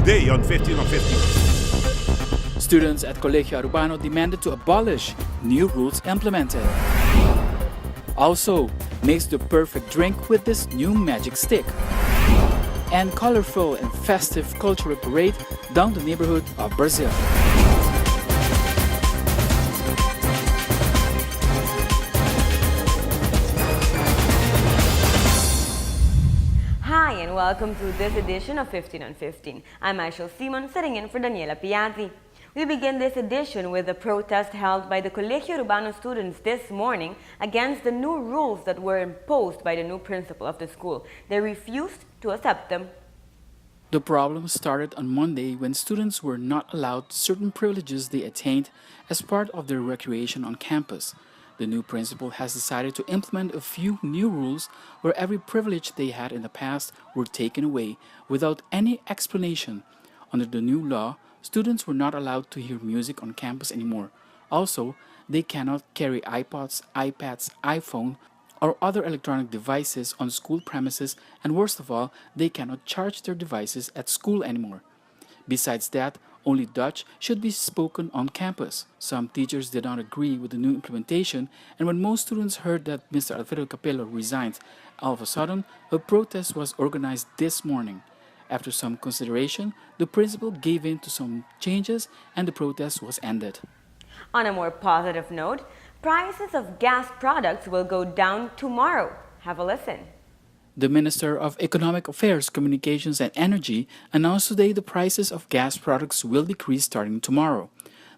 today on 15 on 15. Students at Colegio Arubano demanded to abolish new rules implemented. Also, makes the perfect drink with this new magic stick. And colorful and festive cultural parade down the neighborhood of Brazil. Hi and welcome to this edition of 15 on 15. I'm Aishel Simon, sitting in for Daniela Piazzi. We begin this edition with a protest held by the Colegio Urbano students this morning against the new rules that were imposed by the new principal of the school. They refused to accept them. The problem started on Monday when students were not allowed certain privileges they attained as part of their recreation on campus. The new principal has decided to implement a few new rules where every privilege they had in the past were taken away without any explanation. Under the new law, students were not allowed to hear music on campus anymore. Also, they cannot carry iPods, iPads, iPhone, or other electronic devices on school premises, and worst of all, they cannot charge their devices at school anymore. Besides that, only Dutch should be spoken on campus. Some teachers did not agree with the new implementation, and when most students heard that Mr. Alfredo Capello resigned, all of a sudden, a protest was organized this morning. After some consideration, the principal gave in to some changes and the protest was ended. On a more positive note, prices of gas products will go down tomorrow. Have a listen. The Minister of Economic Affairs, Communications and Energy announced today the prices of gas products will decrease starting tomorrow.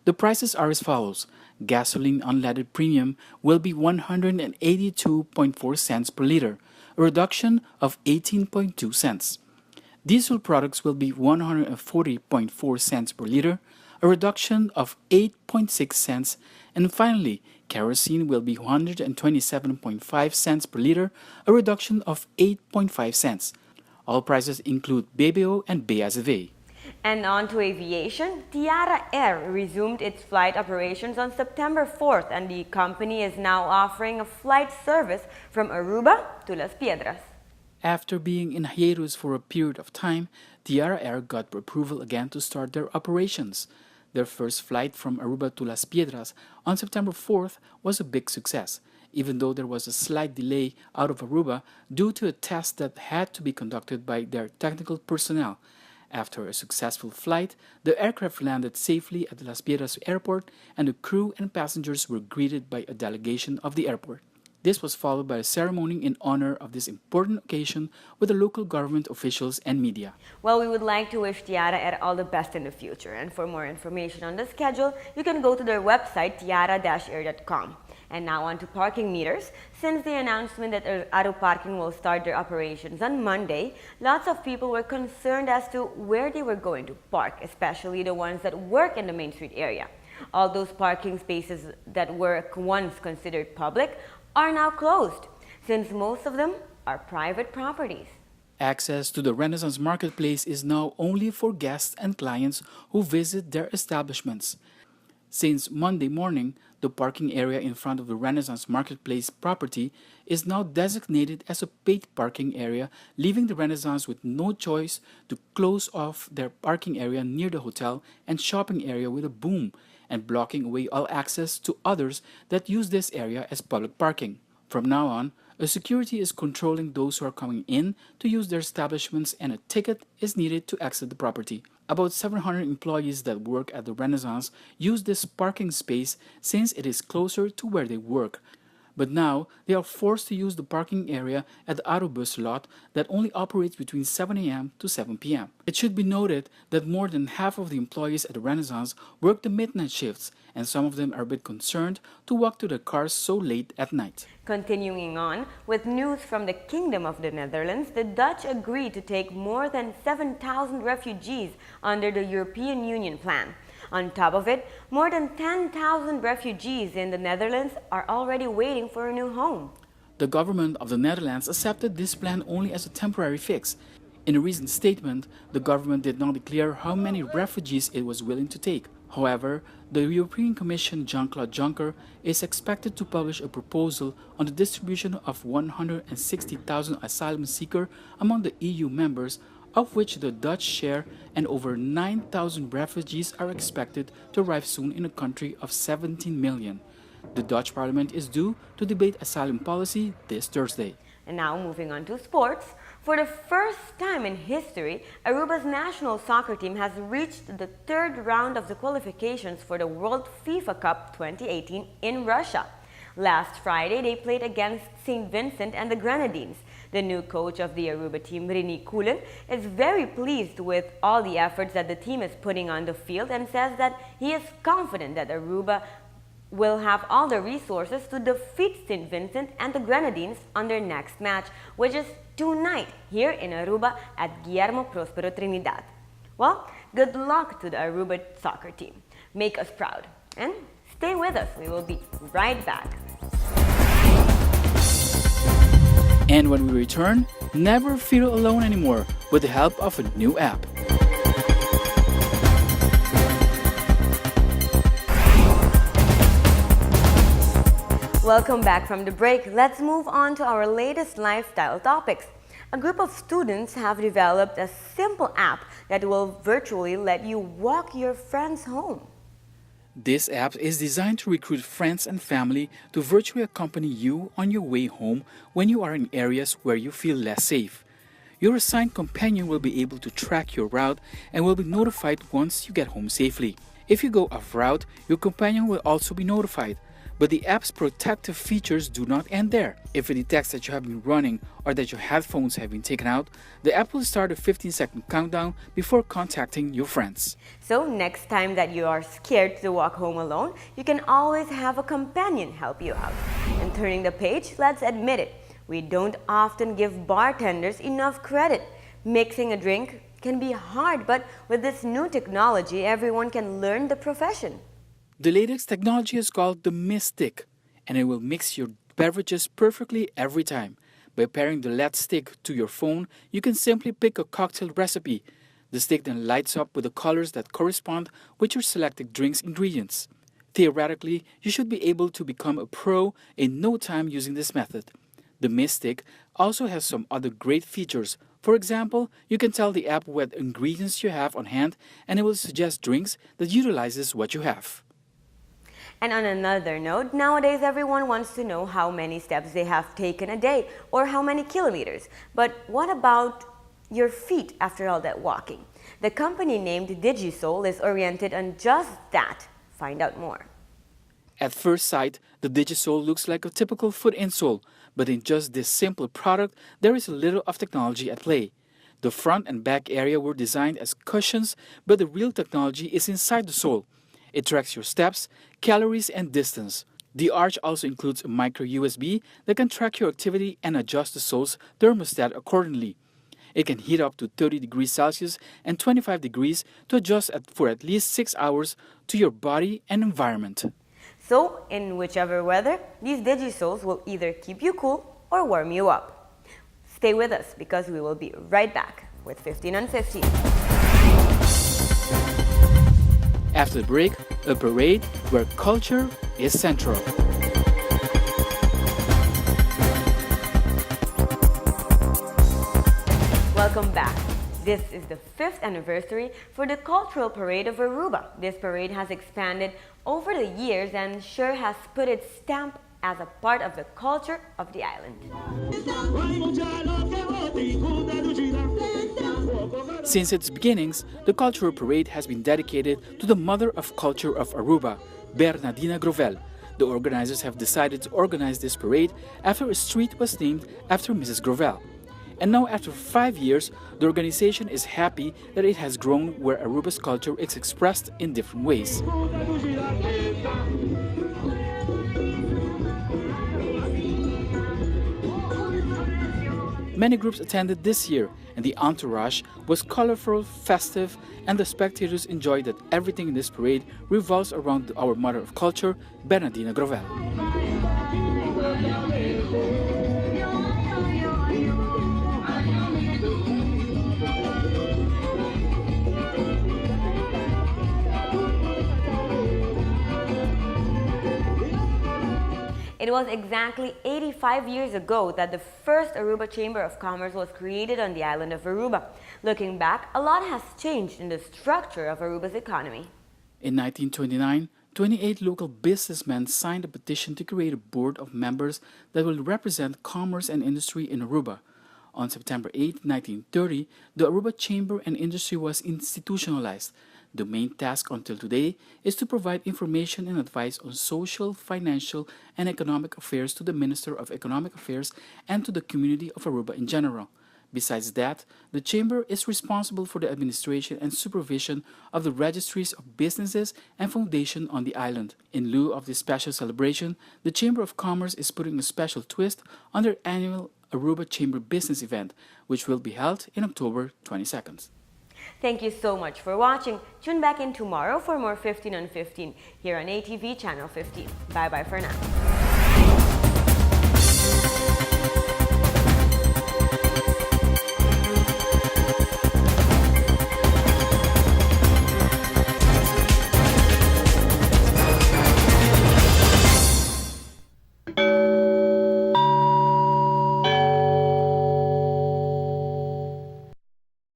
The prices are as follows. Gasoline unleaded premium will be 182.4 cents per liter, a reduction of 18.2 cents. Diesel products will be 140.4 cents per liter, a reduction of 8.6 cents, and finally, kerosene will be 127.5 cents per liter, a reduction of 8.5 cents. All prices include BBO and BSV. And on to aviation, Tiara Air resumed its flight operations on September 4th, and the company is now offering a flight service from Aruba to Las Piedras. After being in hiatus for a period of time, Tiara Air got approval again to start their operations. Their first flight from Aruba to Las Piedras on September 4th was a big success, even though there was a slight delay out of Aruba due to a test that had to be conducted by their technical personnel. After a successful flight, the aircraft landed safely at the Las Piedras airport and the crew and passengers were greeted by a delegation of the airport. This was followed by a ceremony in honor of this important occasion with the local government officials and media. Well, we would like to wish Tiara Air all the best in the future. And for more information on the schedule, you can go to their website, tiara-air.com. And now on to parking meters. Since the announcement that Aru Parking will start their operations on Monday, lots of people were concerned as to where they were going to park, especially the ones that work in the Main Street area. All those parking spaces that were once considered public are now closed, since most of them are private properties. Access to the Renaissance Marketplace is now only for guests and clients who visit their establishments. Since Monday morning, the parking area in front of the Renaissance Marketplace property is now designated as a paid parking area, leaving the Renaissance with no choice to close off their parking area near the hotel and shopping area with a boom, and blocking away all access to others that use this area as public parking. From now on, a security is controlling those who are coming in to use their establishments and a ticket is needed to exit the property. About 700 employees that work at the Renaissance use this parking space since it is closer to where they work. But now, they are forced to use the parking area at the Arubus lot that only operates between 7 a.m. to 7 p.m. It should be noted that more than half of the employees at the Renaissance work the midnight shifts, and some of them are a bit concerned to walk to their cars so late at night. Continuing on, with news from the Kingdom of the Netherlands, the Dutch agreed to take more than 7,000 refugees under the European Union plan. On top of it, more than 10,000 refugees in the Netherlands are already waiting for a new home. The government of the Netherlands accepted this plan only as a temporary fix. In a recent statement, the government did not declare how many refugees it was willing to take. However, the European Commission Jean-Claude Juncker is expected to publish a proposal on the distribution of 160,000 asylum seekers among the EU members of which the Dutch share, and over 9,000 refugees are expected to arrive soon in a country of 17 million. The Dutch parliament is due to debate asylum policy this Thursday. And now moving on to sports. For the first time in history, Aruba's national soccer team has reached the third round of the qualifications for the World FIFA Cup 2018 in Russia. Last Friday, they played against St. Vincent and the Grenadines. The new coach of the Aruba team, Rini Kulen, is very pleased with all the efforts that the team is putting on the field and says that he is confident that Aruba will have all the resources to defeat St. Vincent and the Grenadines on their next match, which is tonight here in Aruba at Guillermo Prospero Trinidad. Well, good luck to the Aruba soccer team. Make us proud. And stay with us. We will be right back. And when we return, never feel alone anymore with the help of a new app. Welcome back from the break. Let's move on to our latest lifestyle topics. A group of students have developed a simple app that will virtually let you walk your friends home. This app is designed to recruit friends and family to virtually accompany you on your way home when you are in areas where you feel less safe. Your assigned companion will be able to track your route and will be notified once you get home safely. If you go off route, your companion will also be notified. But the app's protective features do not end there. If it detects that you have been running or that your headphones have been taken out, the app will start a 15-second countdown before contacting your friends. So next time that you are scared to walk home alone, you can always have a companion help you out. And turning the page, let's admit it, we don't often give bartenders enough credit. Mixing a drink can be hard, but with this new technology, everyone can learn the profession. The latest technology is called the Mist-Stick, and it will mix your beverages perfectly every time. By pairing the LED stick to your phone, you can simply pick a cocktail recipe. The stick then lights up with the colors that correspond with your selected drink's ingredients. Theoretically, you should be able to become a pro in no time using this method. The Mist-Stick also has some other great features. For example, you can tell the app what ingredients you have on hand, and it will suggest drinks that utilizes what you have. And on another note, nowadays everyone wants to know how many steps they have taken a day or how many kilometers. But what about your feet after all that walking? The company named DigiSole is oriented on just that. Find out more. At first sight, the DigiSole looks like a typical foot insole, but in just this simple product, there is a little of technology at play. The front and back area were designed as cushions, but the real technology is inside the sole. It tracks your steps, calories, and distance. The arch also includes a micro USB that can track your activity and adjust the sole's thermostat accordingly. It can heat up to 30 degrees Celsius and 25 degrees to adjust for at least 6 hours to your body and environment. So, in whichever weather, these DigiSoles will either keep you cool or warm you up. Stay with us because we will be right back with 15 on 15. After the break, a parade where culture is central. Welcome back. This is the 5th anniversary for the Cultural Parade of Aruba. This parade has expanded over the years and sure has put its stamp as a part of the culture of the island. Since its beginnings, the Cultural Parade has been dedicated to the mother of culture of Aruba, Bernardina Grovel. The organizers have decided to organize this parade after a street was named after Mrs. Grovel. And now, after 5 years, the organization is happy that it has grown where Aruba's culture is expressed in different ways. Many groups attended this year, and the entourage was colorful, festive, and the spectators enjoyed that everything in this parade revolves around our mother of culture, Bernardina Grovel. It was exactly 85 years ago that the first Aruba Chamber of Commerce was created on the island of Aruba. Looking back, a lot has changed in the structure of Aruba's economy. In 1929, 28 local businessmen signed a petition to create a board of members that will represent commerce and industry in Aruba. On September 8, 1930, the Aruba Chamber and Industry was institutionalized. The main task until today is to provide information and advice on social, financial, and economic affairs to the Minister of Economic Affairs and to the community of Aruba in general. Besides that, the Chamber is responsible for the administration and supervision of the registries of businesses and foundations on the island. In lieu of this special celebration, the Chamber of Commerce is putting a special twist on their annual Aruba Chamber Business event, which will be held in October 22nd. Thank you so much for watching. Tune back in tomorrow for more 15 on 15 here on ATV Channel 15. Bye-bye for now.